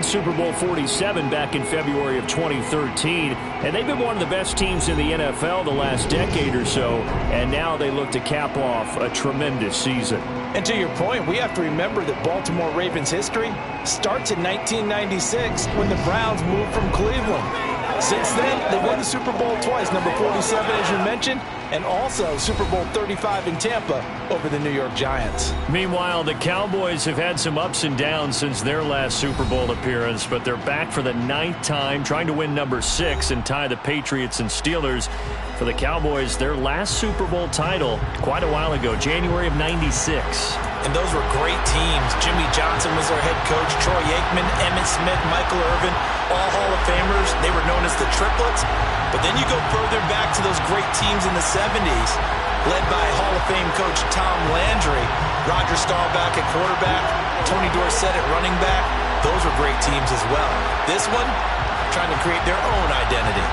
Super Bowl 47 back in February of 2013, and they've been one of the best teams in the NFL the last decade or so, and now they look to cap off a tremendous season. And to your point, we have to remember that Baltimore Ravens history starts in 1996 when the Browns moved from Cleveland. Since then, they've won the Super Bowl twice, number 47, as you mentioned, and also Super Bowl 35 in Tampa over the New York Giants. Meanwhile, the Cowboys have had some ups and downs since their last Super Bowl appearance, but they're back for the 9th time, trying to win number 6 and tie the Patriots and Steelers. For the Cowboys, their last Super Bowl title quite a while ago, January of '96. And those were great teams. Jimmy Johnson was their head coach, Troy Aikman, Emmitt Smith, Michael Irvin, all Hall of Famers. They were known as the Triplets. But then you go further back to those great teams in the 70s, led by Hall of Fame coach Tom Landry, Roger Staubach at quarterback, Tony Dorsett at running back. Those were great teams as well. This one, trying to create their own identity.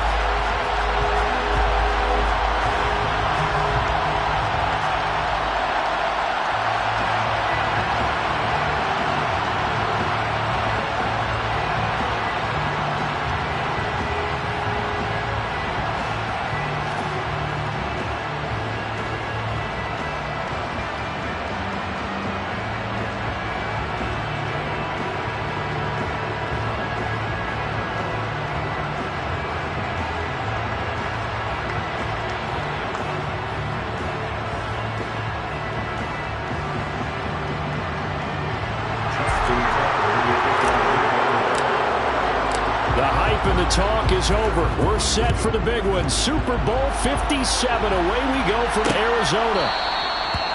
And the talk is over. We're set for the big one. Super Bowl 57. Away we go from Arizona.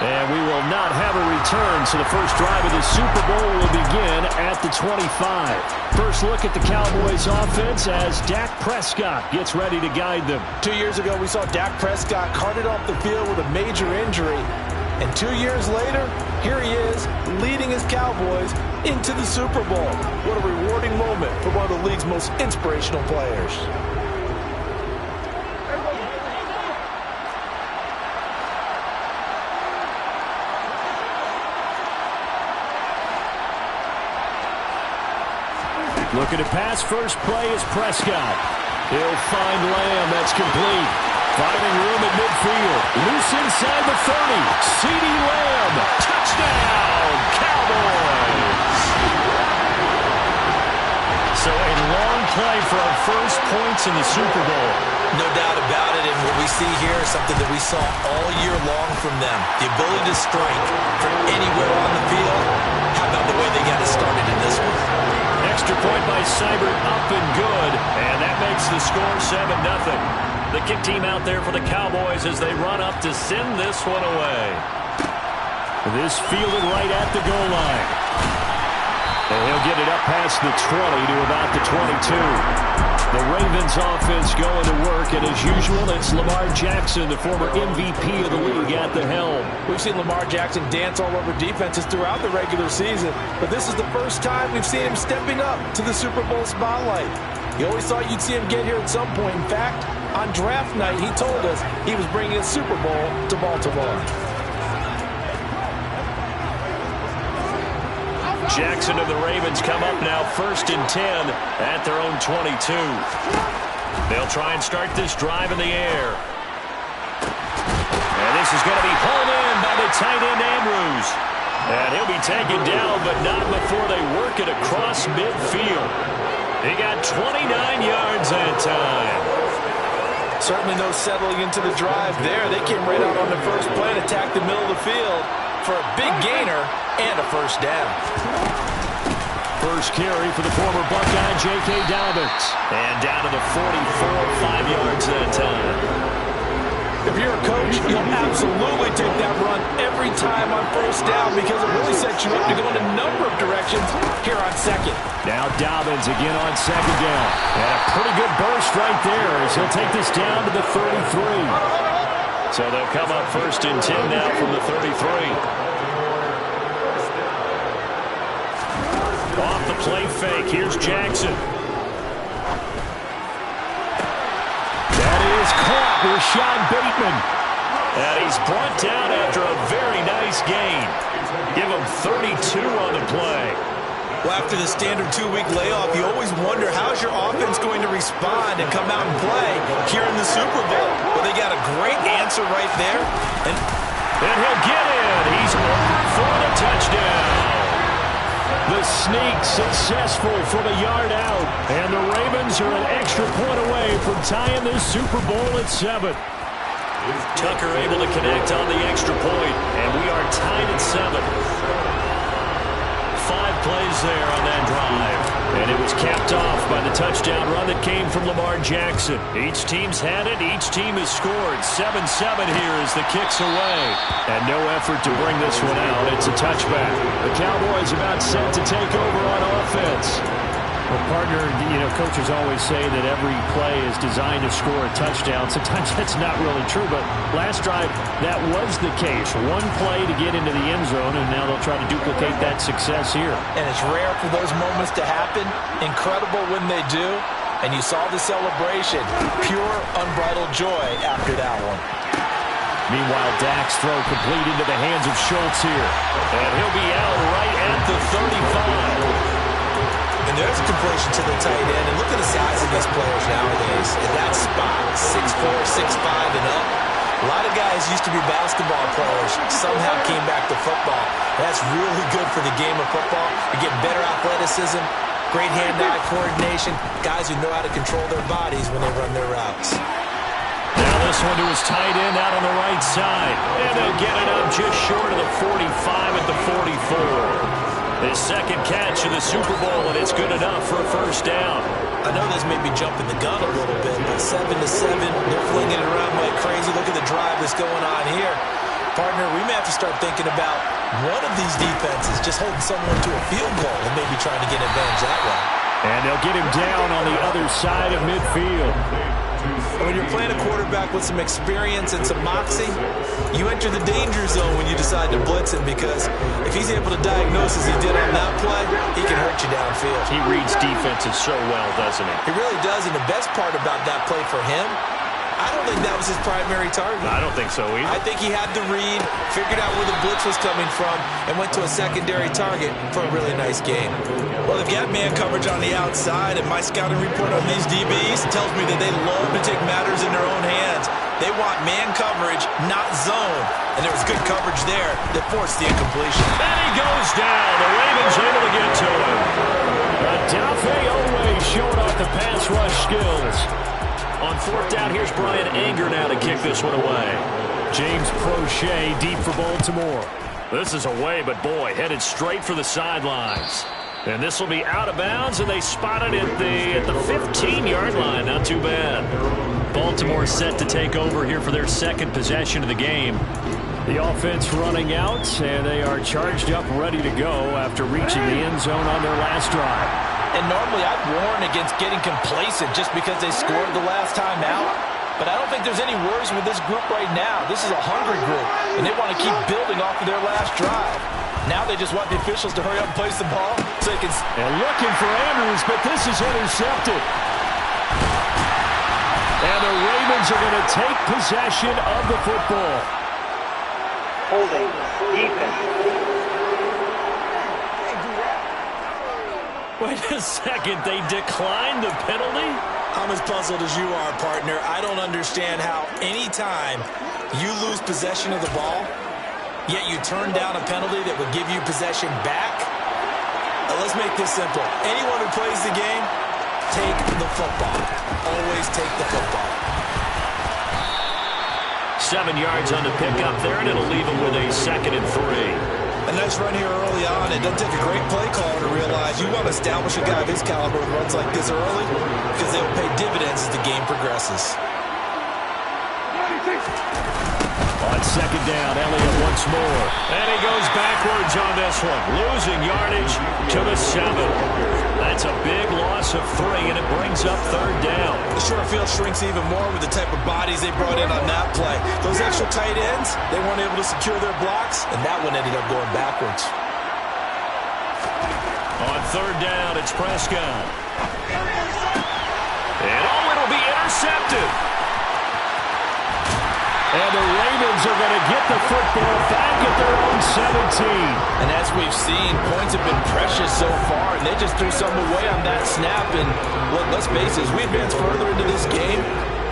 And we will not have a return, so the first drive of the Super Bowl will begin at the 25. First look at the Cowboys offense as Dak Prescott gets ready to guide them. 2 years ago, we saw Dak Prescott carted off the field with a major injury. And 2 years later, here he is leading his Cowboys into the Super Bowl. What a rewarding moment for one of the league's most inspirational players. Looking to pass, first play is Prescott. He'll find Lamb, that's complete. Finding room at midfield. Loose inside the 30. CeeDee Lamb. Touchdown, Cowboys. So a long play for our first points in the Super Bowl. No doubt about it, and what we see here is something that we saw all year long from them. The ability to strike from anywhere on the field. How about the way they got it started in this one? Extra point by Seibert, up and good, and that makes the score 7-0. The kick team out there for the Cowboys as they run up to send this one away. This fielded right at the goal line. And he'll get it up past the 20 to about the 22. The Ravens offense going to work, and as usual, it's Lamar Jackson, the former MVP of the league, at the helm. We've seen Lamar Jackson dance all over defenses throughout the regular season, but this is the first time we've seen him stepping up to the Super Bowl spotlight. You always thought you'd see him get here at some point. In fact, on draft night, he told us he was bringing a Super Bowl to Baltimore. Jackson and the Ravens come up now 1st and 10 at their own 22. They'll try and start this drive in the air. And this is going to be hauled in by the tight end Andrews. And he'll be taken down, but not before they work it across midfield. He got 29 yards that time. Certainly no settling into the drive there. They came right out on the first play and attacked the middle of the field for a big gainer and a first down. First carry for the former Buckeye, J.K. Dobbins. And down to the 44, 5 yards that time. If you're a coach, you'll absolutely take that run every time on first down because it really sets you up to go in a number of directions here on second. Now Dobbins again on second down. And a pretty good burst right there as he'll take this down to the 33. So they'll come up 1st and 10 now from the 33. Off the play fake, here's Jackson. That is caught, Rashad Bateman. And he's brought down after a very nice gain. Give him 32 on the play. Well, after the standard 2-week layoff, respond and come out and play here in the Super Bowl? Well, they got a great answer right there. And he'll get in. He's over for the touchdown. The sneak successful from a yard out. And the Ravens are an extra point away from tying this Super Bowl at 7. Tucker able to connect on the extra point, and we are tied at 7. 5 plays there on that drive. And it was capped off by the touchdown run that came from Lamar Jackson. Each team's had it. Each team has scored. 7-7 here as the kick's away. And no effort to bring this one out. It's a touchback. The Cowboys about set to take over on offense. Well, partner, coaches always say that every play is designed to score a touchdown. Sometimes that's not really true, but last drive, that was the case. One play to get into the end zone, and now they'll try to duplicate that success here. And it's rare for those moments to happen. Incredible when they do. And you saw the celebration. Pure, unbridled joy after that one. Meanwhile, Dak's throw complete into the hands of Schultz here. And he'll be out right at the 35. And there's a completion to the tight end. And look at the size of these players nowadays in that spot. 6'4", 6'5", and up. A lot of guys used to be basketball players. Somehow came back to football. That's really good for the game of football. You're getting better athleticism, great hand-eye coordination. Guys who know how to control their bodies when they run their routes. Now this one to his tight end out on the right side. And they'll get it up just short of the 45 at the 44. His second catch in the Super Bowl, and it's good enough for a first down. I know this may be jumping the gun a little bit, but 7-7, they're flinging it around like crazy. Look at the drive that's going on here. Partner, we may have to start thinking about one of these defenses just holding someone to a field goal and maybe trying to get advantage that way. And they'll get him down on the other side of midfield. When you're playing a quarterback with some experience and some moxie, you enter the danger zone when you decide to blitz him, because if he's able to diagnose as he did on that play, he can hurt you downfield. He reads defenses so well, doesn't he? He really does, and the best part about that play for him, I don't think that was his primary target. I don't think so either. I think he had to read, figured out where the blitz was coming from, and went to a secondary target for a really nice game. Well, they've got man coverage on the outside, and my scouting report on these DBs tells me that they love to take matters in their own hands. They want man coverage, not zone. And there was good coverage there that forced the incompletion. And he goes down. The Ravens able to get to him. Adafe Owe showing off the pass rush skills. On fourth down, here's Brian Anger now to kick this one away. James Prochet deep for Baltimore. This is away, but boy, headed straight for the sidelines. And this will be out of bounds, and they spot it at the 15-yard line. Not too bad. Baltimore set to take over here for their second possession of the game. The offense running out, and they are charged up, ready to go after reaching the end zone on their last drive. And normally I'd warn against getting complacent just because they scored the last time out. But I don't think there's any worries with this group right now. This is a hungry group, and they want to keep building off of their last drive. Now they just want the officials to hurry up and place the ball so they can... And looking for Andrews, but this is intercepted. And the Ravens are going to take possession of the football. Holding defense. Wait a second, they declined the penalty? I'm as puzzled as you are, partner. I don't understand how any time you lose possession of the ball, yet you turn down a penalty that would give you possession back. Let's make this simple. Anyone who plays the game, take the football. Always take the football. 7 yards on the pickup there, and it'll leave them with a 2nd and 3. A nice run here early on. It doesn't take a great play caller to realize you want to establish a guy of his caliber who runs like this early, because they'll pay dividends as the game progresses. On second down, Elliott once more. And he goes backwards on this one, losing yardage to the 7. That's a big loss of 3, and it brings up 3rd down. The short field shrinks even more with the type of bodies they brought in on that play. Those extra tight ends, they weren't able to secure their blocks, and that one ended up going backwards. On 3rd down, it's Prescott. And it'll be intercepted. And the Ravens are going to get the football back at their own 17. And as we've seen, points have been precious so far, and they just threw some away on that snap. And look, let's face it, as we advance further into this game,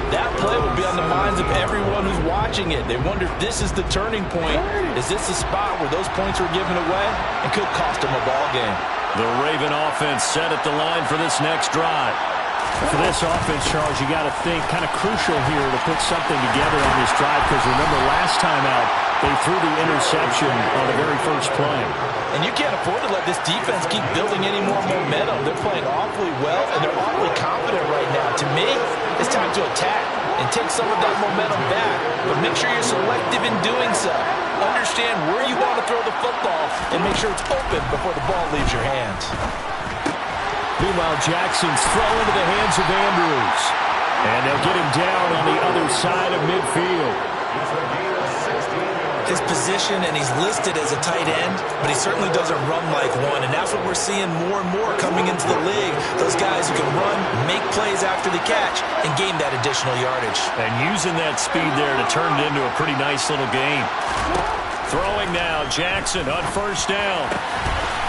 that play will be on the minds of everyone who's watching it. They wonder if this is the turning point. Is this the spot where those points were given away and could cost them a ball game? The Raven offense set at the line for this next drive. For this offense, Charles, you got to think kind of crucial here to put something together on this drive, because remember last time out, they threw the interception on the very first play. And you can't afford to let this defense keep building any more momentum. They're playing awfully well, and they're awfully confident right now. To me, it's time to attack and take some of that momentum back, but make sure you're selective in doing so. Understand where you want to throw the football and make sure it's open before the ball leaves your hands. Meanwhile, Jackson's throw into the hands of Andrews. And they'll get him down on the other side of midfield. His position, and he's listed as a tight end, but he certainly doesn't run like one, and that's what we're seeing more and more coming into the league. Those guys who can run, make plays after the catch, and gain that additional yardage. And using that speed there to turn it into a pretty nice little game. Throwing now, Jackson on first down.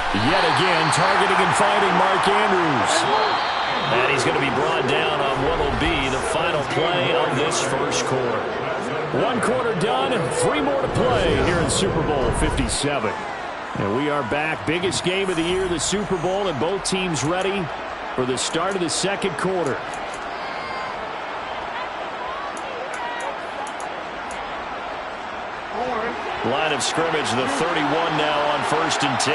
Yet again, targeting and fighting Mark Andrews. And he's going to be brought down on what will be the final play of this first quarter. One quarter done, 3 more to play here in Super Bowl 57. And we are back. Biggest game of the year, the Super Bowl, and both teams ready for the start of the second quarter. Line of scrimmage, the 31 now on 1st and 10.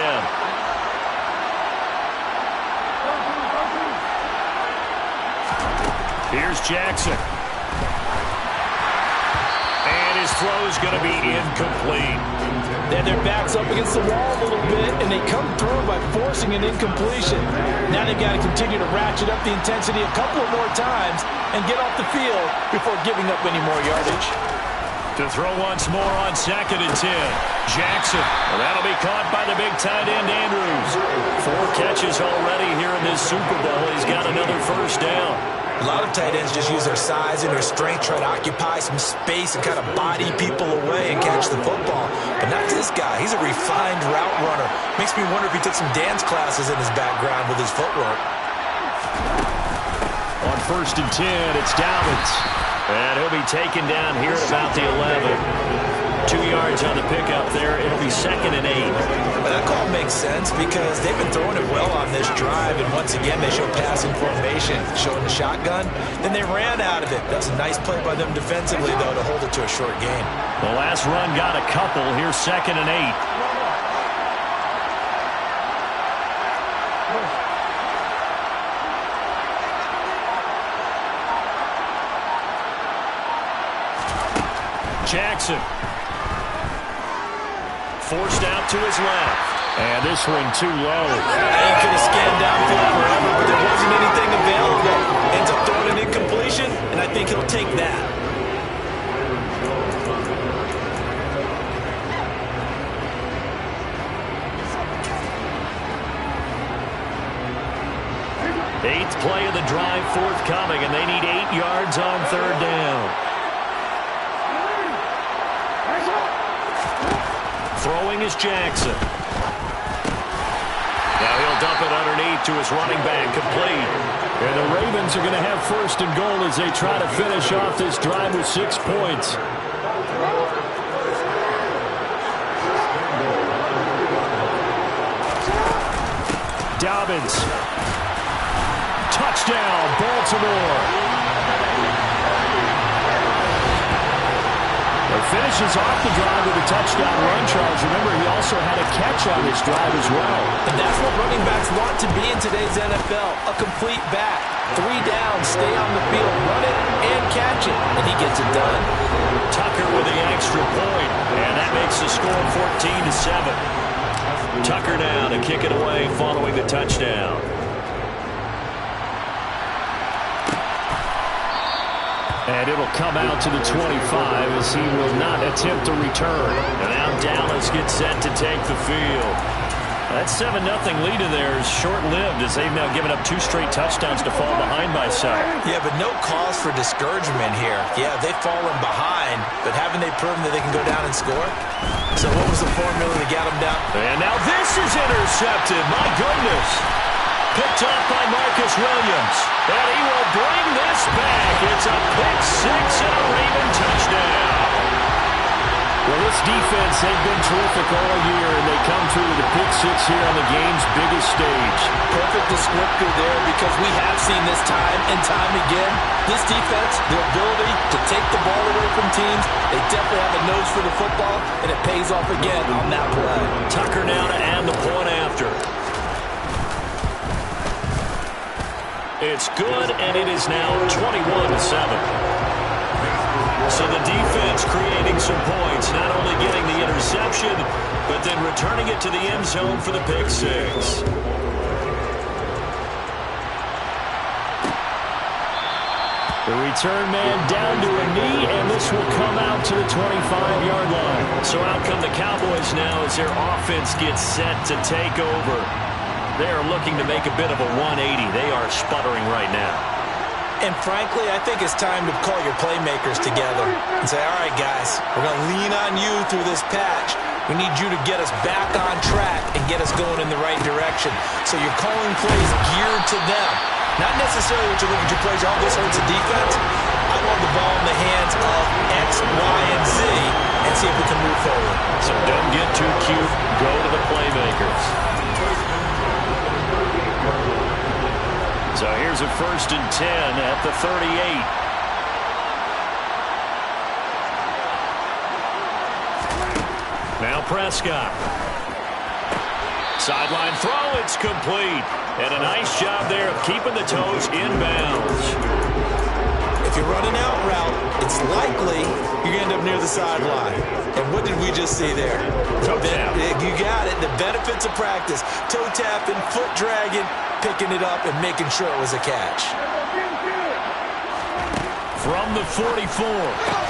Here's Jackson. And his throw is going to be incomplete. Then their backs up against the wall a little bit, and they come through by forcing an incompletion. Now they've got to continue to ratchet up the intensity a couple of more times and get off the field before giving up any more yardage. To throw once more on 2nd and 10. Jackson. Well, that'll be caught by the big tight end, Andrews. 4 catches already here in this Super Bowl. He's got another first down. A lot of tight ends just use their size and their strength, try to occupy some space and kind of body people away and catch the football. But not this guy. He's a refined route runner. Makes me wonder if he took some dance classes in his background with his footwork. On 1st and 10, it's Dobbins. And he'll be taken down here at about the 11. 2 yards on the pickup there. It'll be 2nd and 8. Well, that call makes sense because they've been throwing it well on this drive, and once again they show passing formation, showing the shotgun. Then they ran out of it. That's a nice play by them defensively, though, to hold it to a short gain. The last run got a couple. Here's 2nd and 8. Jackson. Forced out to his left. And this one too low. He could have scanned downfield forever, but there wasn't anything available. Ends up throwing an incompletion, and I think he'll take that. Eighth play of the drive forthcoming, and they need 8 yards on 3rd down. Throwing is Jackson. Now he'll dump it underneath to his running back, complete. And the Ravens are going to have 1st and goal as they try to finish off this drive with 6 points. Dobbins. Touchdown, Baltimore. Finishes off the drive with a touchdown run, Charles. Remember, he also had a catch on this drive as well. And that's what running backs want to be in today's NFL, a complete back. 3 down, stay on the field, run it, and catch it. And he gets it done. Tucker with the extra point, and that makes the score 14-7. Tucker now to kick it away following the touchdown. And it'll come out to the 25 as he will not attempt to return. And now Dallas gets set to take the field. That 7-0 lead in there is short-lived as they've now given up 2 straight touchdowns to fall behind by 7. Yeah, but no cause for discouragement here. Yeah, they've fallen behind, but haven't they proven that they can go down and score? So what was the formula to get them down? And now this is intercepted. My goodness. Picked off by Marcus Williams. And he will bring this back. It's a pick 6 and a Raven touchdown. Well, this defense, they've been terrific all year, and they come through with a pick 6 here on the game's biggest stage. Perfect descriptor there, because we have seen this time and time again. This defense, their ability to take the ball away from teams, they definitely have a nose for the football, and it pays off again on that play. Tucker now to add the point after. It's good, and it is now 21-7. So the defense creating some points, not only getting the interception, but then returning it to the end zone for the pick 6. The return man down to a knee, and this will come out to the 25-yard line. So out come the Cowboys now as their offense gets set to take over. They are looking to make a bit of a 180. They are sputtering right now. And frankly, I think it's time to call your playmakers together and say, all right, guys, we're going to lean on you through this patch. We need you to get us back on track and get us going in the right direction. So you're calling plays geared to them. Not necessarily what you're looking to plays. All this hurts the defense. I want the ball in the hands of X, Y, and Z and see if we can move forward. So don't get too cute. Go to the playmakers. So here's a 1st and 10 at the 38. Now Prescott. Sideline throw, it's complete. And a nice job there of keeping the toes in bounds. If you're running out route, it's likely you're going to end up near the sideline. And what did we just see there? Toe tap. You got it. The benefits of practice. Toe tapping, foot dragging, picking it up, and making sure it was a catch. From the 44,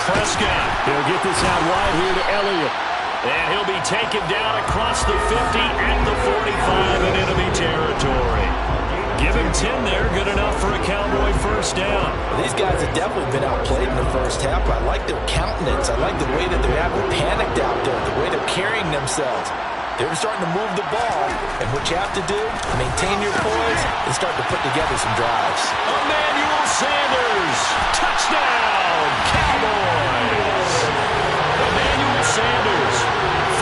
Prescott. He'll get this out wide here to Elliott. And he'll be taken down across the 50 at the 45 in enemy territory. Give him 10 there. Good enough for a Cowboy first down. Well, these guys have definitely been outplayed in the first half, but I like their countenance. I like the way that they're having panicked out there, the way they're carrying themselves. They're starting to move the ball, and what you have to do, maintain your poise and start to put together some drives. Emmanuel Sanders, touchdown, Cowboys. Emmanuel Sanders,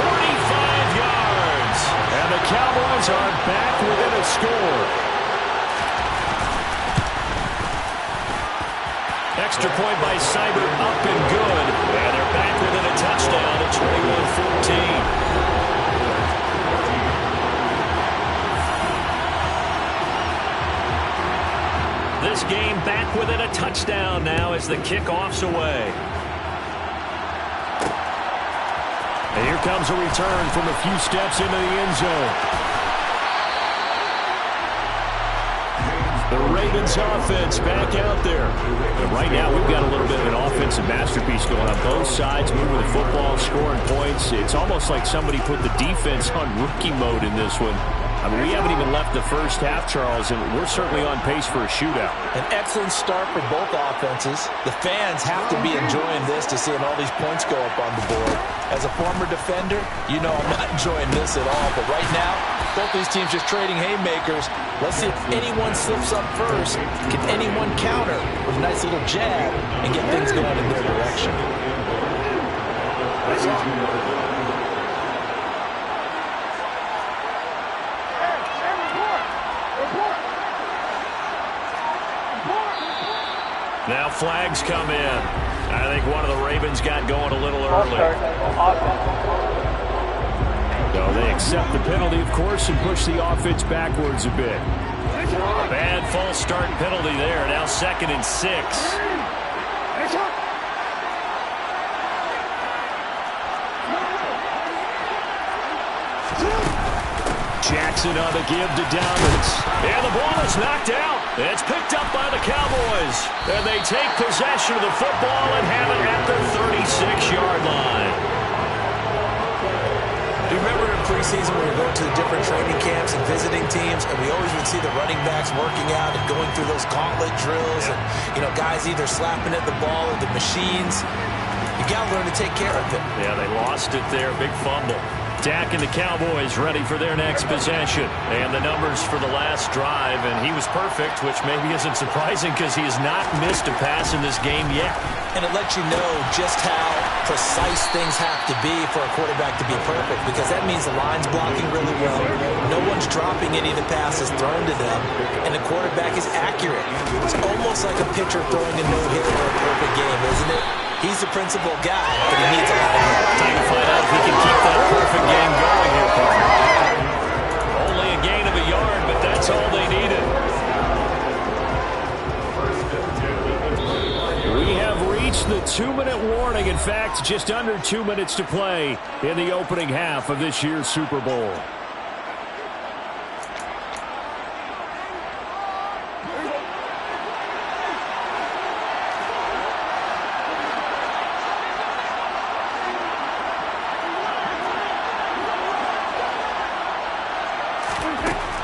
45 yards, and the Cowboys are back within a score. Extra point by Seibert, up and good, and they're back within a touchdown at 21-14. This game back within a touchdown now as the kickoff's away. And here comes a return from a few steps into the end zone. The Ravens offense back out there. And right now we've got a little bit of an offensive masterpiece going on both sides, moving the football, scoring points. It's almost like somebody put the defense on rookie mode in this one. I mean, we haven't even left the first half, Charles, and we're certainly on pace for a shootout. An excellent start for both offenses. The fans have to be enjoying this to seeing all these points go up on the board. As a former defender, you know I'm not enjoying this at all. But right now, both these teams just trading haymakers. Let's see if anyone slips up first. Can anyone counter with a nice little jab and get things going in their direction? Now flags come in. I think one of the Ravens got going a little early. So they accept the penalty, of course, and push the offense backwards a bit. Bad false start penalty there. Now 2nd and 6. Jackson on the give to Downs. And the ball is knocked out. It's picked up by the Cowboys. And they take possession of the football and have it at the 36-yard line. Do you remember in preseason when we were going to the different training camps and visiting teams, and we always would see the running backs working out and going through those gauntlet drills and, guys either slapping at the ball or the machines. You got to learn to take care of it. Yeah, they lost it there. Big fumble. Dak and the Cowboys ready for their next possession. And the numbers for the last drive, and he was perfect, which maybe isn't surprising because he has not missed a pass in this game yet. And it lets you know just how precise things have to be for a quarterback to be perfect, because that means the line's blocking really well. No one's dropping any of the passes thrown to them, and the quarterback is accurate. It's almost like a pitcher throwing a no-hitter or a perfect game, isn't it? He's the principal guy, but he needs a lot of help. Time to find out if he can keep that perfect game going here, partner. Only a gain of a yard, but that's all they needed. We have reached the 2-minute warning. In fact, just under 2 minutes to play in the opening half of this year's Super Bowl.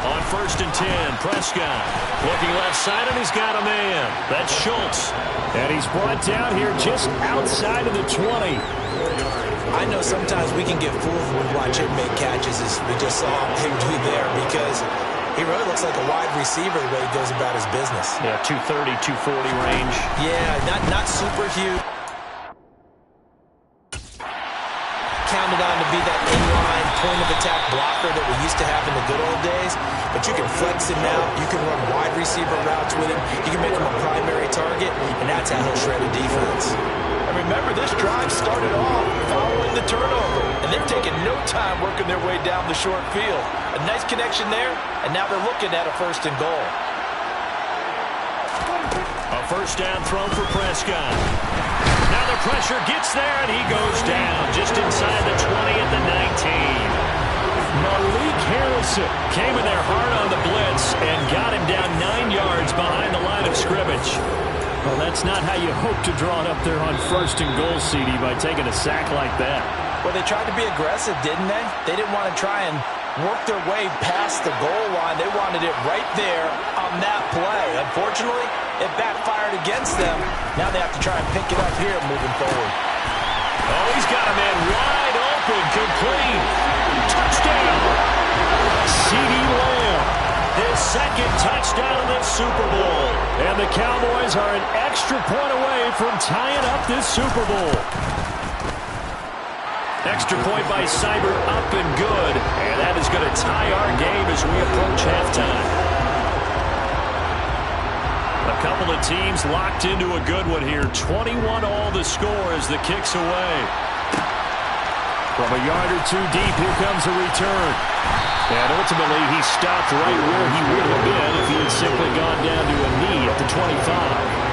On 1st and 10, Prescott looking left side, and he's got a man. That's Schultz. And he's brought down here just outside of the 20. I know sometimes we can get fooled when we watch him make catches, as we just saw him do there, because he really looks like a wide receiver the way he goes about his business. Yeah, 230, 240 range. Yeah, not super huge. Counted on to be that inline point-of-attack blocker that we used to have in the good old days. But you can flex him out. You can run wide receiver routes with him. You can make him a primary target, and that's how he'll shred a defense. And remember, this drive started off following the turnover, and they've taken no time working their way down the short field. A nice connection there, and now they're looking at a 1st and goal. A 1st down throw for Prescott. Now the pressure gets there, and he goes down just inside the 20 at the 19. Malik Harrison came in there hard on the blitz and got him down 9 yards behind the line of scrimmage. Well, that's not how you hope to draw it up there on 1st and goal, CD, by taking a sack like that. Well, they tried to be aggressive, didn't they? They didn't want to try and work their way past the goal line. They wanted it right there on that play. Unfortunately, it backfired against them. Now they have to try and pick it up here moving forward. Oh, he's got a man wide open, complete. Touchdown! CeeDee Lamb, his 2nd touchdown of the Super Bowl. And the Cowboys are an extra point away from tying up this Super Bowl. Extra point by Cyber, up and good. And that is going to tie our game as we approach halftime. A couple of teams locked into a good one here. 21-all the score as the kick's away. From a yard or two deep, here comes a return. And ultimately, he stopped right where he would have been if he had simply gone down to a knee at the 25.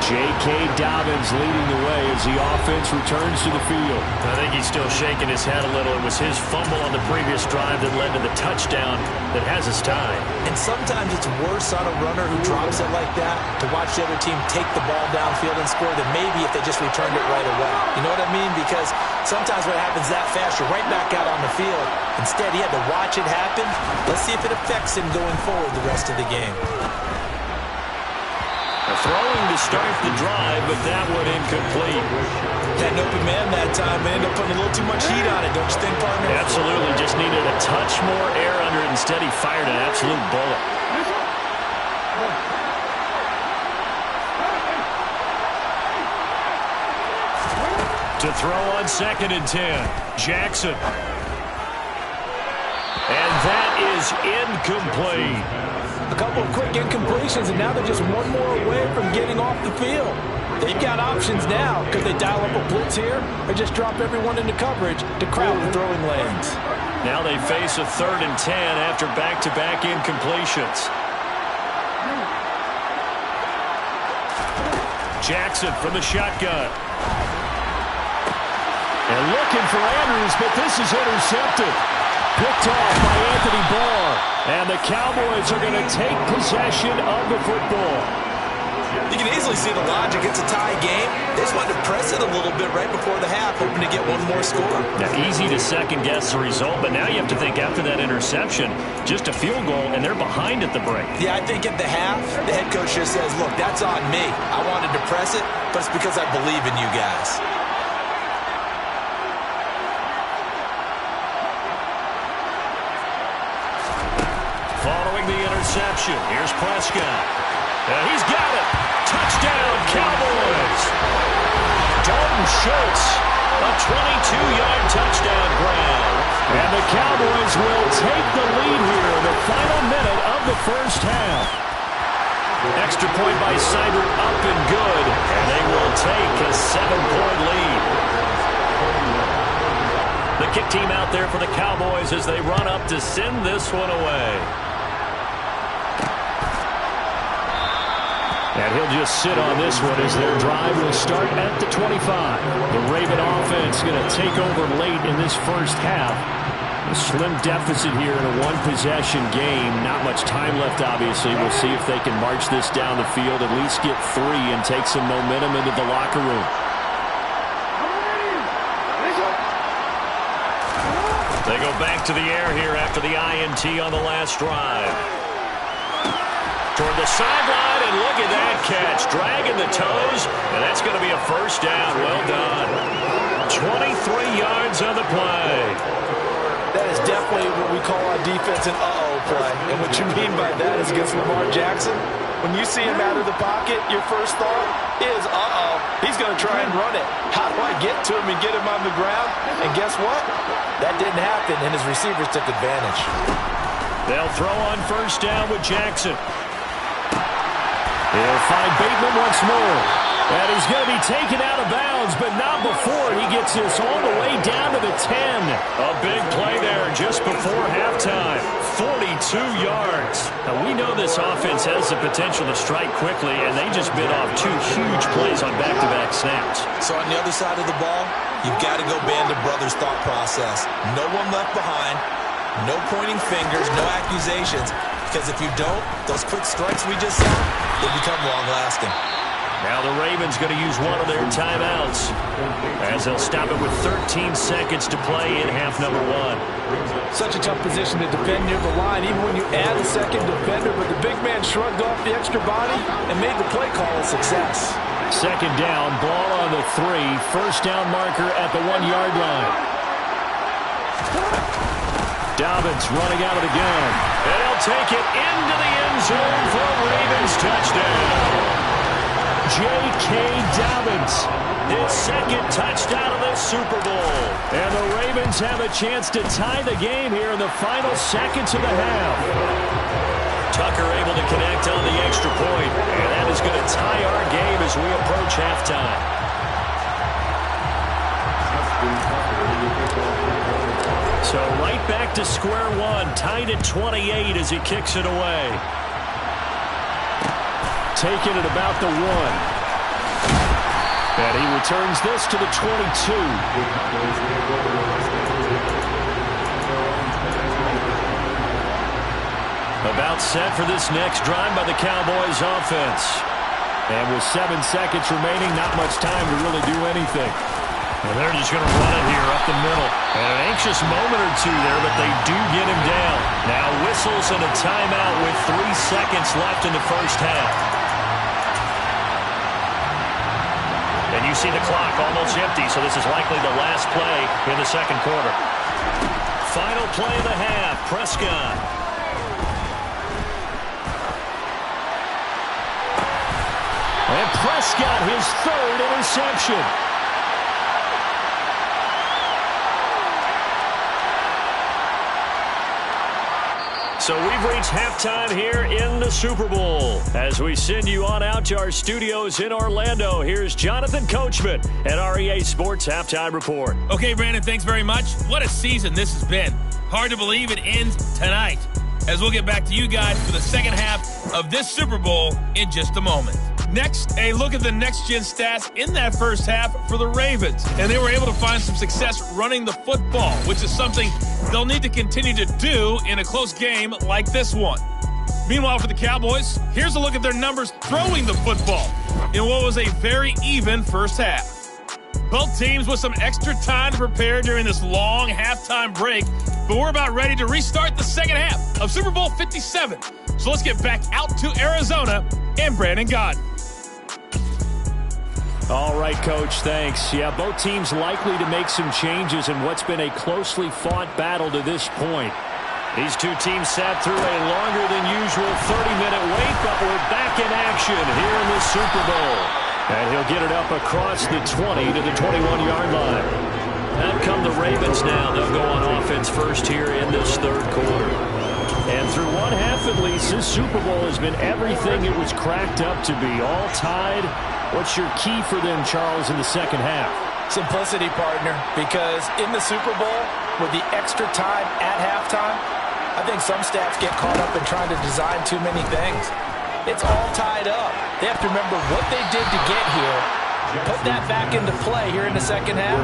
J.K. Dobbins leading the way as the offense returns to the field. I think he's still shaking his head a little. It was his fumble on the previous drive that led to the touchdown that has us tied. And sometimes it's worse on a runner who drops it like that to watch the other team take the ball downfield and score than maybe if they just returned it right away. You know what I mean? Because sometimes when it happens that fast, you're right back out on the field. Instead, he had to watch it happen. Let's see if it affects him going forward the rest of the game. Throwing to start the drive, but that one incomplete. Had an open man that time, but ended up putting a little too much heat on it, don't you think, partner? Absolutely. Just needed a touch more air under it. Instead, he fired an absolute bullet. To throw on 2nd and 10. Jackson. And that is incomplete. A couple of quick incompletions, and now they're just one more away from getting off the field. They've got options now. Could they dial up a blitz here or just drop everyone into coverage to crowd the throwing lanes? Now they face a 3rd and 10 after back-to-back incompletions. Jackson from the shotgun. And looking for Andrews, but this is intercepted. Picked off by Anthony Barr. And the Cowboys are going to take possession of the football. You can easily see the logic. It's a tie game. They just wanted to press it a little bit right before the half, hoping to get one more score. Now, easy to second-guess the result, but now you have to think after that interception, just a field goal, and they're behind at the break. Yeah, I think at the half, the head coach just says, look, that's on me. I wanted to press it, but it's because I believe in you guys. Following the interception, here's Prescott. And he's got it. Touchdown, Cowboys. Dalton Schultz, a 22-yard touchdown grab. And the Cowboys will take the lead here in the final minute of the first half. Extra point by Seibert, up and good. And they will take a 7-point lead. The kick team out there for the Cowboys as they run up to send this one away. And he'll just sit on this one as their drive will start at the 25. The Raven offense going to take over late in this first half. A slim deficit here in a one-possession game. Not much time left, obviously. We'll see if they can march this down the field, at least get 3 and take some momentum into the locker room. They go back to the air here after the INT on the last drive. Toward the sideline, and look at that catch. Dragging the toes, and that's going to be a first down. Well done. 23 yards on the play. That is definitely what we call our defense an uh-oh play. And what you mean by that is against Lamar Jackson, when you see him out of the pocket, your first thought is, uh-oh, he's going to try and run it. How do I get to him and get him on the ground? And guess what? That didn't happen, and his receivers took advantage. They'll throw on first down with Jackson. He'll find Bateman once more. And he's going to be taken out of bounds, but not before he gets this all the way down to the 10. A big play there just before halftime. 42 yards. Now, we know this offense has the potential to strike quickly, and they just bit off 2 huge plays on back-to-back snaps. So on the other side of the ball, you've got to go band of brothers thought process. No one left behind. No pointing fingers, no accusations. Because if you don't, those quick strikes we just saw, they become long-lasting. Now the Ravens going to use one of their timeouts as they'll stop it with 13 seconds to play in half number 1. Such a tough position to defend near the line, even when you add a second defender, but the big man shrugged off the extra body and made the play call a success. Second down, ball on the 3, first down marker at the 1-yard line. Dobbins running out of the gun. And he'll take it into the end zone for a Ravens touchdown. J.K. Dobbins, his second touchdown of the Super Bowl. And the Ravens have a chance to tie the game here in the final seconds of the half. Tucker able to connect on the extra point, and that is going to tie our game as we approach halftime. So right back to square one, tied at 28 as he kicks it away. Taking it about the 1. And he returns this to the 22. About set for this next drive by the Cowboys offense. And with 7 seconds remaining, not much time to really do anything. And they're just going to run it here up the middle. And an anxious moment or two there, but they do get him down. Now whistles and a timeout with 3 seconds left in the first half. And you see the clock almost empty, so this is likely the last play in the second quarter. Final play of the half, Prescott. And Prescott, his 3rd interception. So we've reached halftime here in the Super Bowl. As we send you on out to our studios in Orlando, here's Jonathan Coachman at REA Sports Halftime Report. Okay, Brandon, thanks very much. What a season this has been. Hard to believe it ends tonight, as we'll get back to you guys for the second half of this Super Bowl in just a moment. Next, a look at the next-gen stats in that first half for the Ravens. And they were able to find some success running the football, which is something they'll need to continue to do in a close game like this one. Meanwhile, for the Cowboys, here's a look at their numbers throwing the football in what was a very even first half. Both teams with some extra time to prepare during this long halftime break, but we're about ready to restart the second half of Super Bowl 57. So let's get back out to Arizona and Brandon Gaudin. All right, Coach, thanks. Yeah, both teams likely to make some changes in what's been a closely fought battle to this point. These two teams sat through a longer than usual 30-minute wait, but we're back in action here in the Super Bowl. And he'll get it up across the 20 to the 21-yard line. Out come the Ravens now. They'll go on offense first here in this third quarter. And through one half at least, this Super Bowl has been everything it was cracked up to be. All tied. What's your key for them, Charles, in the second half? Simplicity, partner, because in the Super Bowl, with the extra time at halftime, I think some staffs get caught up in trying to design too many things. It's all tied up. They have to remember what they did to get here, put that back into play here in the second half,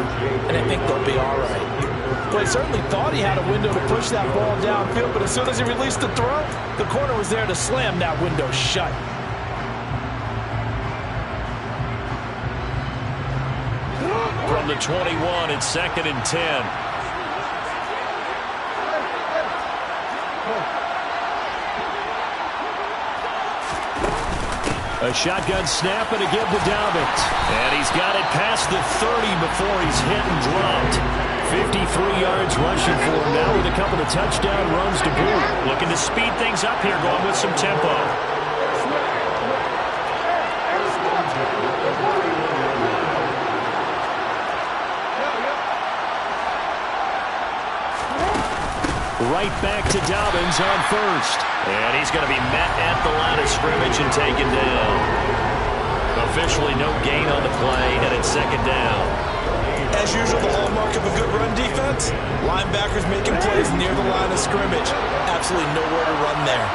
and I think they'll be all right. Well, he certainly thought he had a window to push that ball downfield, but as soon as he released the throw, the corner was there to slam that window shut. From the 21, it's 2nd and 10. A shotgun snap and a give to Dobbins. And he's got it past the 30 before he's hit and dropped. 53 yards rushing for him now with a couple of touchdown runs to boot. Looking to speed things up here, going with some tempo. Right back to Dobbins on first. And he's going to be met at the line of scrimmage and taken down. Officially no gain on the play, and it's 2nd down. As usual, the hallmark of a good run defense, linebackers making plays near the line of scrimmage. Absolutely nowhere to run there.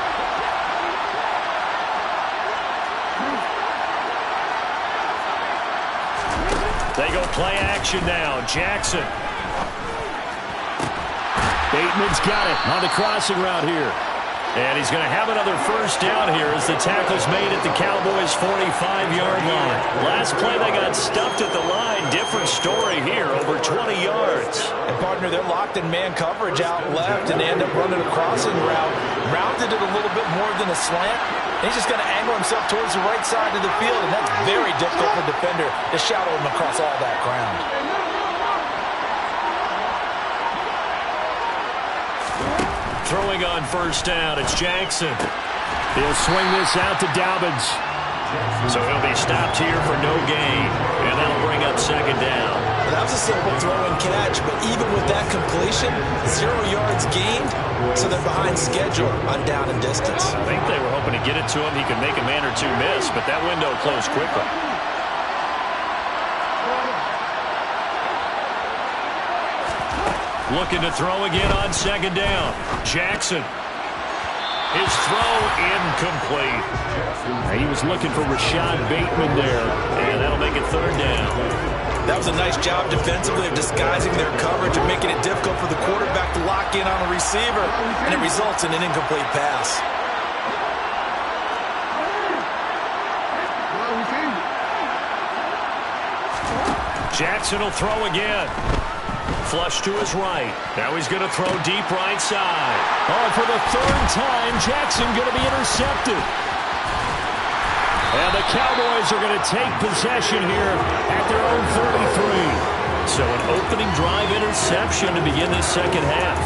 They go play action now. Jackson. Bateman's got it on the crossing route here. And he's going to have another first down here as the tackle's made at the Cowboys' 45-yard line. Last play, they got stuffed at the line. Different story here, over 20 yards. And, partner, they're locked in man coverage out left, and they end up running a crossing route. Rounded it a little bit more than a slant. And he's just going to angle himself towards the right side of the field, and that's very difficult for a defender to shadow him across all that ground. Throwing on first down, it's Jackson. He'll swing this out to Dobbins. So he'll be stopped here for no gain. And that'll bring up 2nd down. Well, that was a simple throw and catch, but even with that completion, 0 yards gained, so they're behind schedule on down and distance. I think they were hoping to get it to him. He could make a man or two miss, but that window closed quickly. Looking to throw again on 2nd down. Jackson. His throw incomplete. He was looking for Rashad Bateman there, and that'll make it 3rd down. That was a nice job defensively of disguising their coverage and making it difficult for the quarterback to lock in on a receiver, and it results in an incomplete pass. Jackson will throw again. Flush to his right. Now he's going to throw deep right side. Oh, for the 3rd time, Jackson going to be intercepted. And the Cowboys are going to take possession here at their own 33. So an opening drive interception to begin this second half.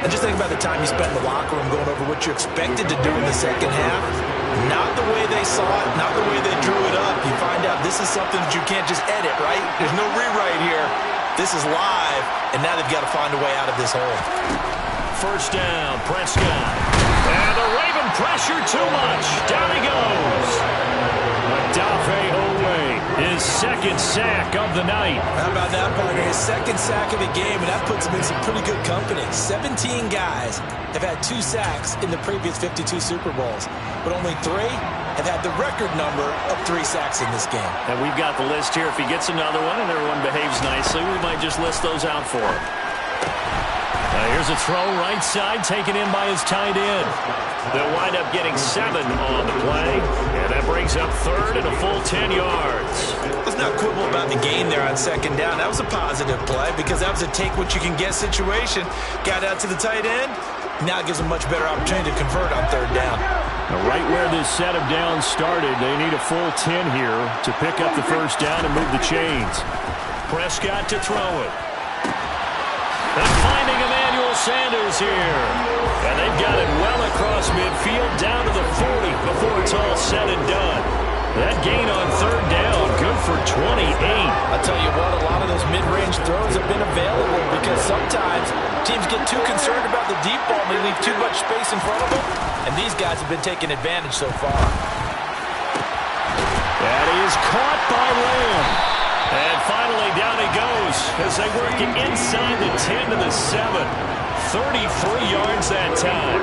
And just think about the time you spent in the locker room going over what you expected to do in the second half. Not the way they saw it, not the way they drew it up. You find out this is something that you can't just edit, right? There's no rewrite here. This is live, and now they've got to find a way out of this hole. First down, Prescott. And the Raven pressure too much. Down he goes. Odafe Oweh, his 2nd sack of the night. How about that, partner? His 2nd sack of the game, and that puts him in some pretty good company. 17 guys have had 2 sacks in the previous 52 Super Bowls, but only 3 have had the record number of 3 sacks in this game. And we've got the list here. If he gets another one and everyone behaves nicely, we might just list those out for him. Here's a throw right side taken in by his tight end. They'll wind up getting 7 on the play, and that brings up third and a full 10 yards. Let's not quibble about the gain there on second down. That was a positive play because that was a take-what-you-can-get situation. Got out to the tight end. Now it gives them much better opportunity to convert on third down. Now, right where this set of downs started, they need a full 10 here to pick up the first down and move the chains. Prescott to throw it. And finding Emmanuel Sanders here. And they've got it well across midfield down to the 40 before it's all said and done. That gain on third down, good for 28. I'll tell you what, a lot of those mid-range throws have been available because sometimes teams get too concerned about the deep ball and they leave too much space in front of them. And these guys have been taking advantage so far. That is caught by Lamb. And finally, down he goes as they work it inside the 10 to the 7. 33 yards that time.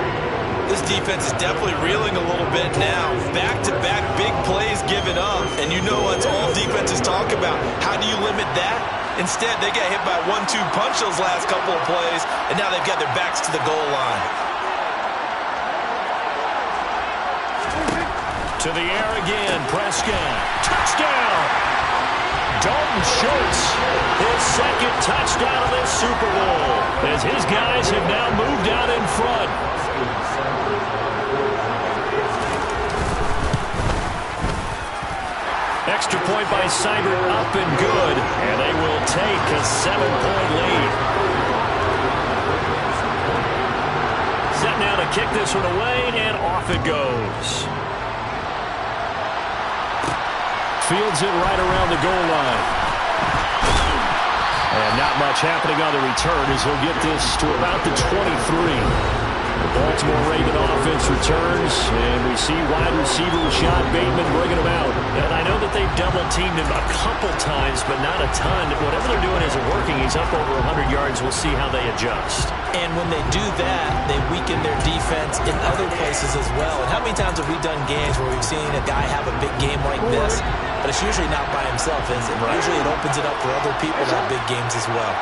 This defense is definitely reeling a little bit now. Back-to-back big plays given up. And you know what all defenses talk about. How do you limit that? Instead, they get hit by a 1-2 punch those last couple of plays, and now they've got their backs to the goal line. To the air again, Prescott. Touchdown! Dalton Schultz, his second touchdown of this Super Bowl, as his guys have now moved out in front. Extra point by Seibert, up and good, and they will take a 7-point lead. Set now to kick this one away, and off it goes. Fields it right around the goal line. And not much happening on the return as he'll get this to about the 23. The Baltimore Raven offense returns, and we see wide receiver Rashad Bateman bringing him out. And I know that they've double-teamed him a couple times, but not a ton. Whatever they're doing isn't working. He's up over 100 yards. We'll see how they adjust. And when they do that, they weaken their defense in other places as well. And how many times have we done games where we've seen a guy have a big game like this? But it's usually not by himself, is it? Right. Usually it opens it up for other people to have big games as well.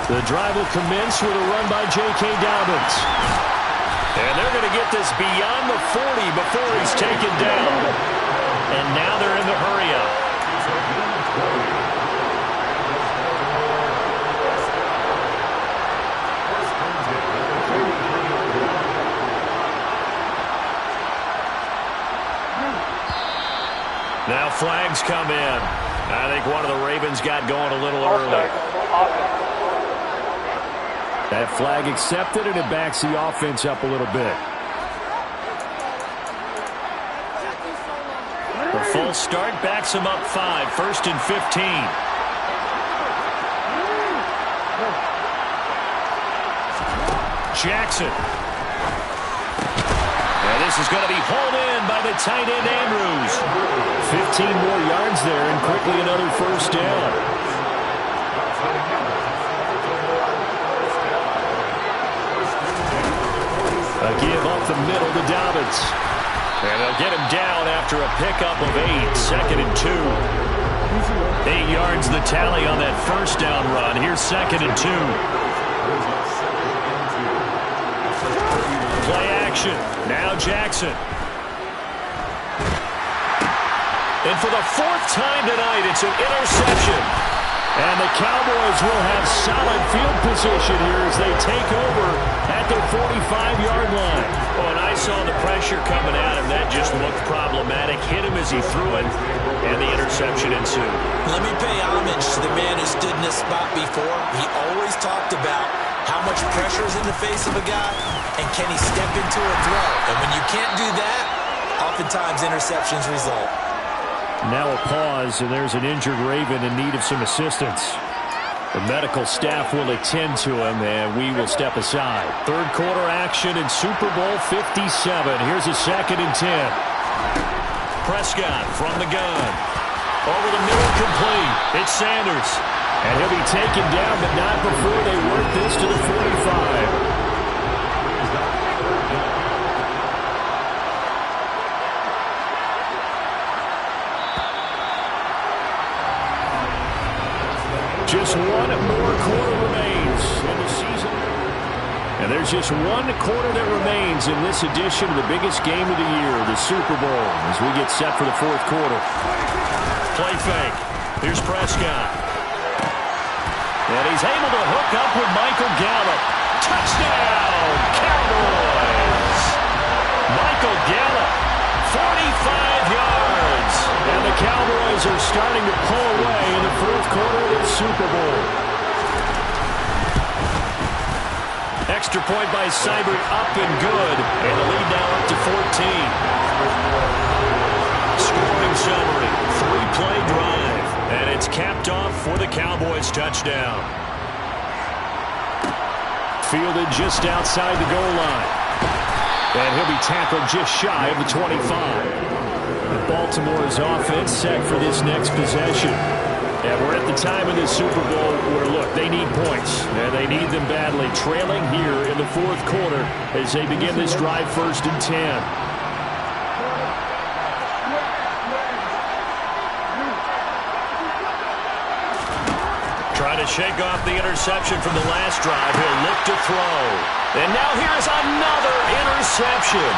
The drive will commence with a run by J.K. Dobbins. And they're going to get this beyond the 40 before he's taken down. And now they're in the hurry-up. Now flags come in. I think one of the Ravens got going a little early. That flag accepted, and it backs the offense up a little bit. The false start backs him up 5, 1st and 15. Jackson. And this is going to be hauled in by the tight end Andrews. 15 more yards there, and quickly another first down. A give up the middle to Dobbins. And they'll get him down after a pickup of 8, 2nd and 2. 8 yards the tally on that first down run. Here's 2nd and 2. Play action. Now Jackson. And for the 4th time tonight, it's an interception. And the Cowboys will have solid field position here as they take over at their 45-yard line. Oh, and I saw the pressure coming at him. That just looked problematic. Hit him as he threw it, and the interception ensued. Let me pay homage to the man who stood in this spot before. He always talked about how much pressure is in the face of a guy, and can he step into a throw. And when you can't do that, oftentimes interceptions result. Now a pause, and there's an injured Raven in need of some assistance. The medical staff will attend to him, and we will step aside. Third quarter action in Super Bowl 57. Here's a 2nd and 10. Prescott from the gun. Over the middle, complete. It's Sanders. And he'll be taken down, but not before they work this to the 45. And there's just one quarter that remains in this edition of the biggest game of the year, the Super Bowl, as we get set for the fourth quarter. Play fake. Here's Prescott. And he's able to hook up with Michael Gallup. Touchdown, Cowboys! Michael Gallup, 45 yards. And the Cowboys are starting to pull away in the fourth quarter of the Super Bowl. Extra point by Seibert, up and good. And the lead now up to 14. Scoring summary, 3-play drive. And it's capped off for the Cowboys touchdown. Fielded just outside the goal line. And he'll be tackled just shy of the 25. Baltimore's offense set for this next possession. And we're at the time of the Super Bowl where, look, they need points. And they need them badly. Trailing here in the fourth quarter as they begin this drive 1st and 10. Trying to shake off the interception from the last drive. He'll look to throw. And now here's another interception.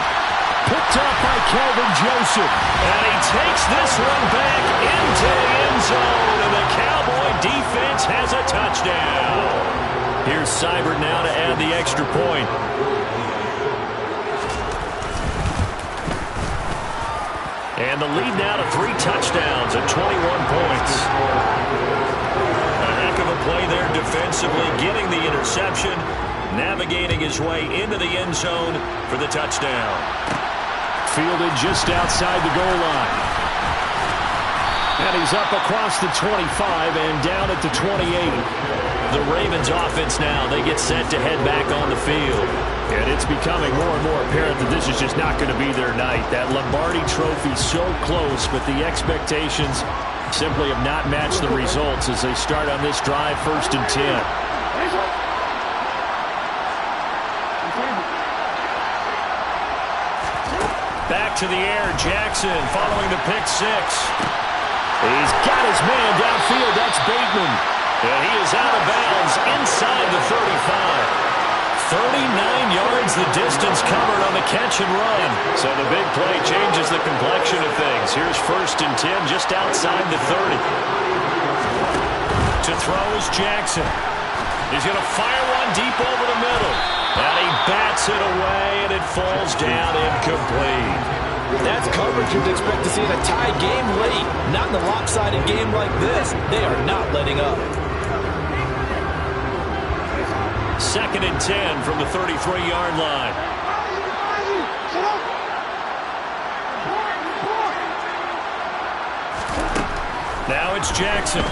Picked up by Kelvin Joseph. And he takes this one back into the end zone. And the Cowboy defense has a touchdown. Here's Seibert now to add the extra point. And the lead now to 3 touchdowns at 21 points. A heck of a play there defensively, getting the interception, navigating his way into the end zone for the touchdown. Fielded just outside the goal line. And he's up across the 25 and down at the 28. The Ravens offense now, they get set to head back on the field. And it's becoming more and more apparent that this is just not going to be their night. That Lombardi trophy so close, but the expectations simply have not matched the results as they start on this drive 1st and 10. Back to the air, Jackson following the pick 6. He's got his man downfield. That's Bateman. And he is out of bounds inside the 35. 39 yards the distance covered on the catch and run. So the big play changes the complexion of things. Here's 1st and 10 just outside the 30. To throw is Jackson. He's going to fire one deep over the middle. And he bats it away, and it falls down incomplete. That's coverage you'd expect to see in a tie game late. Not in a lopsided game like this. They are not letting up. 2nd and 10 from the 33-yard line. Now it's Jackson.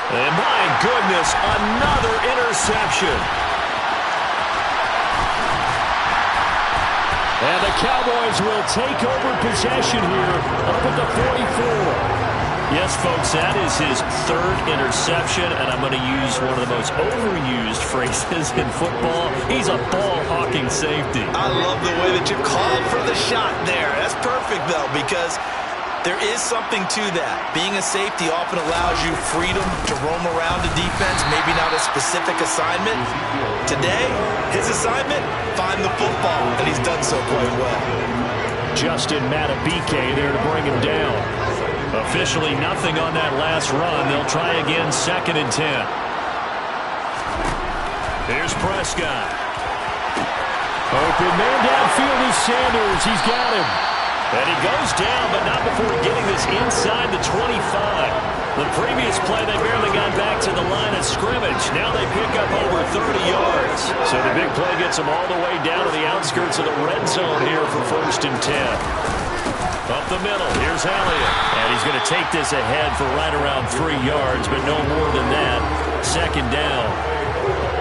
And my goodness, another interception. And the Cowboys will take over possession here up at the 44. Yes, folks, that is his 3rd interception, and I'm going to use one of the most overused phrases in football. He's a ball-hawking safety. I love the way that you called for the shot there. That's perfect, though, because there is something to that. Being a safety often allows you freedom to roam around the defense, maybe not a specific assignment. Today, his assignment, find the football, and he's done so quite well. Justin Matabike there to bring him down. Officially nothing on that last run. They'll try again 2nd and 10. Here's Prescott. Open man downfield is Sanders. He's got him. And he goes down, but not before getting this inside the 25. The previous play, they barely got back to the line of scrimmage. Now they pick up over 30 yards. So the big play gets them all the way down to the outskirts of the red zone here for 1st and 10. Up the middle, here's Elliott. And he's going to take this ahead for right around 3 yards, but no more than that. 2nd down.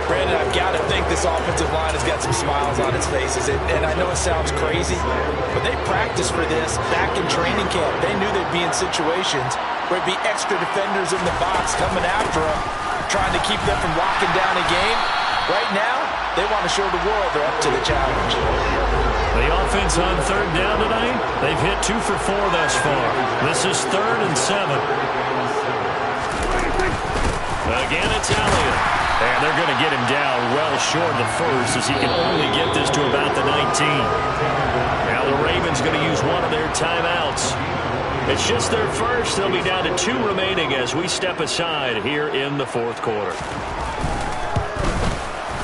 Brandon, I've got to think this offensive line has got some smiles on its faces. And I know it sounds crazy, but they practiced for this back in training camp. They knew they'd be in situations where it'd be extra defenders in the box coming after them, trying to keep them from locking down a game. Right now, they want to show the world they're up to the challenge. The offense on 3rd down tonight, they've hit 2 for 4 thus far. This is 3rd and 7. Again, it's Elliott. And they're going to get him down well short of the first as he can only get this to about the 19. Now the Ravens going to use one of their timeouts. It's just their first. They'll be down to 2 remaining as we step aside here in the fourth quarter.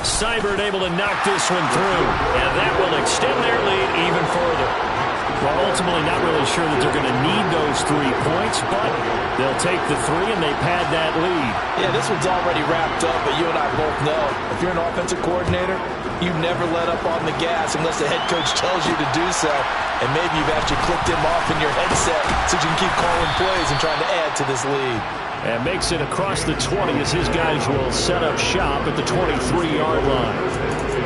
Seibert able to knock this one through, and that will extend their lead even further. Well, ultimately not really sure that they're going to need those 3 points, but they'll take the 3 and they pad that lead. Yeah, this one's already wrapped up, but you and I both know if you're an offensive coordinator, you never let up on the gas unless the head coach tells you to do so. And maybe you've actually clicked him off in your headset so you can keep calling plays and trying to add to this lead. And makes it across the 20 as his guys will set up shop at the 23-yard line.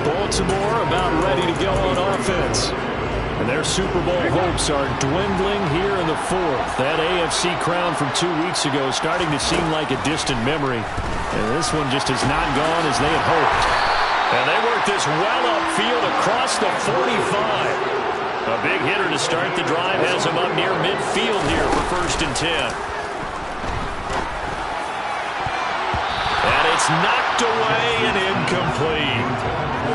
Baltimore about ready to go on offense. And their Super Bowl hopes are dwindling here in the fourth. That AFC crown from 2 weeks ago is starting to seem like a distant memory. And this one just has not gone as they had hoped. And they work this well upfield across the 45. A big hitter to start the drive has him up near midfield here for 1st and 10. And it's knocked away and incomplete.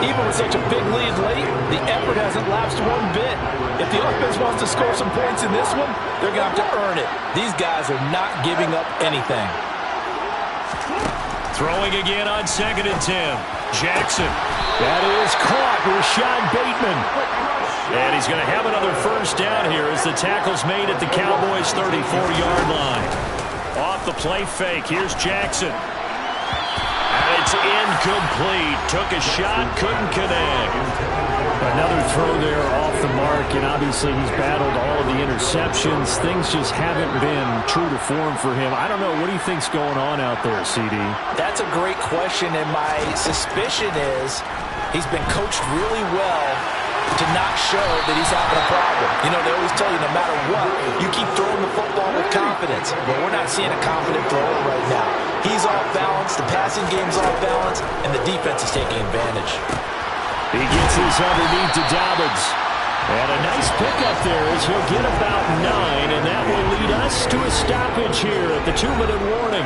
Even with such a big lead late, the effort hasn't lapsed one bit. If the offense wants to score some points in this one, they're going to have to earn it. These guys are not giving up anything. Throwing again on 2nd and 10. Jackson. That is caught. Rashad Bateman. And he's going to have another 1st down here as the tackle's made at the Cowboys' 34-yard line. Off the play fake. Here's Jackson. It's incomplete. Took a shot, couldn't connect. Another throw there off the mark, and obviously he's battled all of the interceptions. Things just haven't been true to form for him. I don't know. What do you think's going on out there, CD? That's a great question, and my suspicion is he's been coached really well to not show that he's having a problem. You know, they always tell you no matter what, you keep throwing the football with confidence. But we're not seeing a confident thrower right now. He's off balance, the passing game's off balance, and the defense is taking advantage. He gets this underneath to Dobbins. And a nice pickup there as he'll get about 9, and that will lead us to a stoppage here at the 2-minute warning.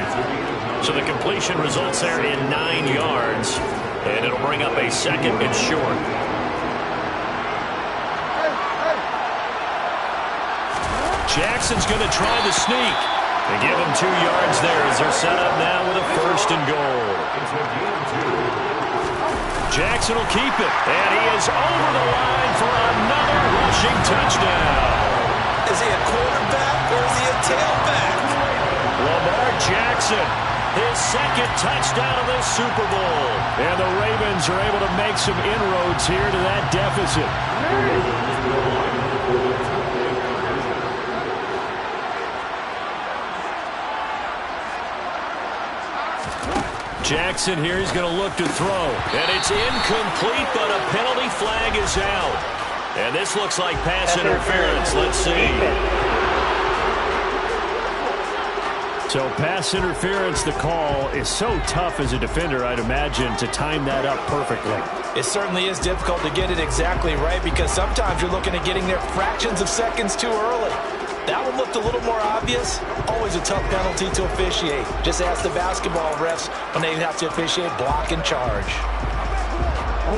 So the completion results there in 9 yards, and it'll bring up a 2nd and short. Jackson's going to try the sneak. They give him 2 yards there as they're set up now with a 1st and goal. Jackson will keep it, and he is over the line for another rushing touchdown. Is he a quarterback or is he a tailback? Lamar Jackson, his 2nd touchdown of this Super Bowl. And the Ravens are able to make some inroads here to that deficit. Jackson here, he's going to look to throw. And it's incomplete, but a penalty flag is out. And this looks like pass interference. Let's see. So pass interference, the call is so tough as a defender, I'd imagine, to time that up perfectly. It certainly is difficult to get it exactly right because sometimes you're looking at getting there fractions of seconds too early. That one looked a little more obvious. Always a tough penalty to officiate. Just ask the basketball refs when they have to officiate block and charge.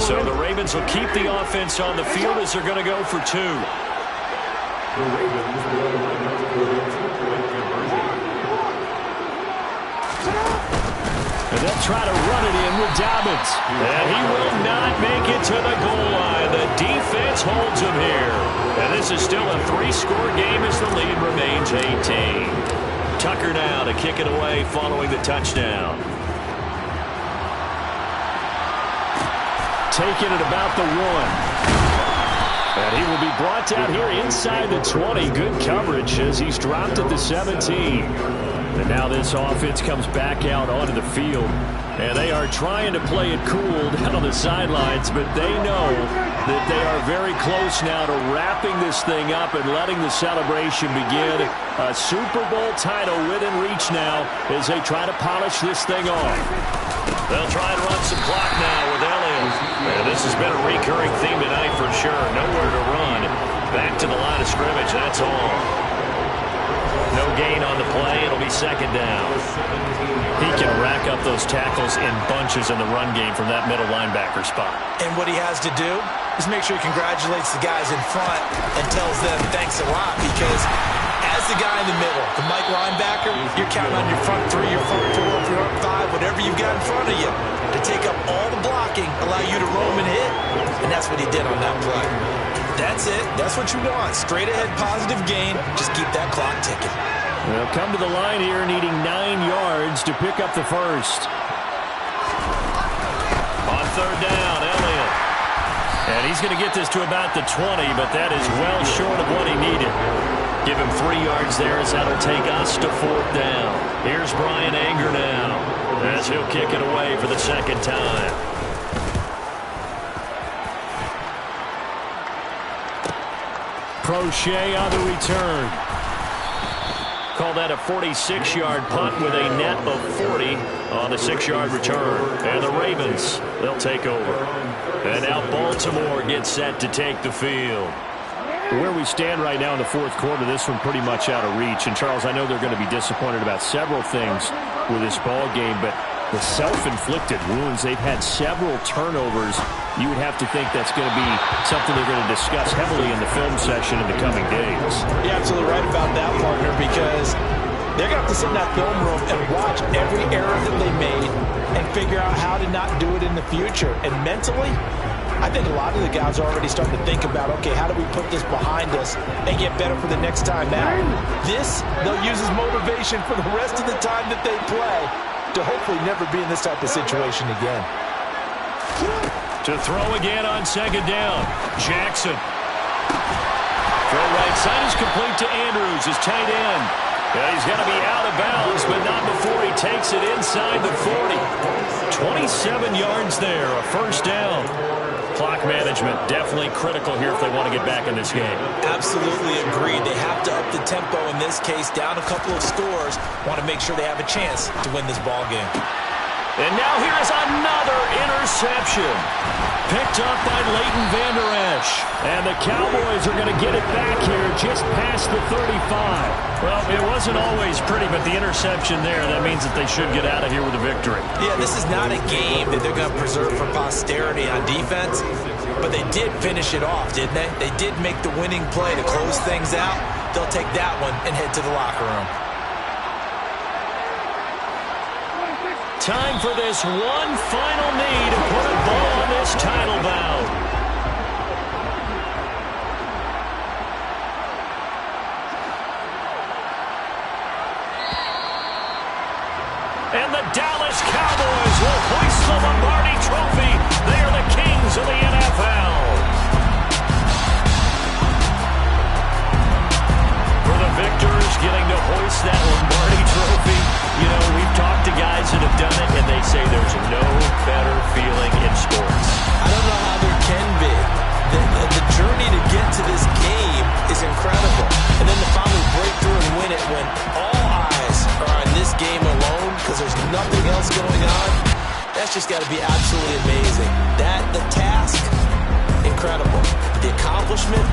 So the Ravens will keep the offense on the field as they're going to go for 2. And they'll try to run it in with Dobbins. And he will not make it to the goal line. The defense holds him here. And this is still a 3-score game as the lead remains 18. Tucker now to kick it away following the touchdown. Taking it about the 1. And he will be brought down here inside the 20. Good coverage as he's dropped at the 17. And now this offense comes back out onto the field. And they are trying to play it cool down on the sidelines, but they know that they are very close now to wrapping this thing up and letting the celebration begin. A Super Bowl title within reach now as they try to polish this thing off. They'll try to run some clock now with Elliott. And this has been a recurring theme tonight for sure. Nowhere to run. Back to the line of scrimmage, that's all. No gain on the play. It'll be second down. He can rack up those tackles in bunches in the run game from that middle linebacker spot. And what he has to do is make sure he congratulates the guys in front and tells them thanks a lot, because as the guy in the middle, the Mike linebacker, you're counting on your front three, your front four, your front five, whatever you've got in front of you to take up all the blocking, allow you to roam and hit, and that's what he did on that play. That's it. That's what you want. Straight ahead positive gain. Just keep that clock ticking. They'll come to the line here needing 9 yards to pick up the first. On third down, Elliott. And he's going to get this to about the 20, but that is well short of what he needed. Give him 3 yards there, as that'll take us to fourth down. Here's Brian Anger now, as he'll kick it away for the second time. Crochet on the return. Call that a 46-yard punt with a net of 40 on the 6-yard return. And the Ravens, they'll take over. And now Baltimore gets set to take the field. Where we stand right now in the fourth quarter, this one pretty much out of reach. And, Charles, I know they're going to be disappointed about several things with this ball game, but the self-inflicted wounds, they've had several turnovers. You would have to think that's going to be something they're going to discuss heavily in the film session in the coming days. You're absolutely right about that, partner, because they're going to have to sit in that film room and watch every error that they made and figure out how to not do it in the future. And mentally, I think a lot of the guys are already starting to think about, okay, how do we put this behind us and get better for the next time out? This, they'll use as motivation for the rest of the time that they play to hopefully never be in this type of situation again. To throw again on second down, Jackson. Throw right side is complete to Andrews, his tight end. Yeah, he's going to be out of bounds, but not before he takes it inside the 40. 27 yards there, a first down. Clock management definitely critical here if they want to get back in this game. Absolutely agreed. They have to up the tempo in this case, down a couple of scores. Want to make sure they have a chance to win this ball game. And now here's another interception. Picked up by Leighton Vander Esch. And the Cowboys are going to get it back here just past the 35. Well, it wasn't always pretty, but the interception there, that means that they should get out of here with a victory. Yeah, this is not a game that they're going to preserve for posterity on defense, but they did finish it off, didn't they? They did make the winning play to close things out. They'll take that one and head to the locker room. Time for this one final knee to put a bow on this title bout. And the Dallas Cowboys will hoist the Lombardi Trophy. They are the kings of the NFL. For the victors getting to hoist that Lombardi Trophy, you know, we've talked to guys that have done it, and they say there's no better feeling in sports. I don't know how there can be. The journey to get to this game is incredible. And then to finally break through and win it when all eyes are on this game alone because there's nothing else going on, that's just got to be absolutely amazing. The task, incredible. The accomplishment,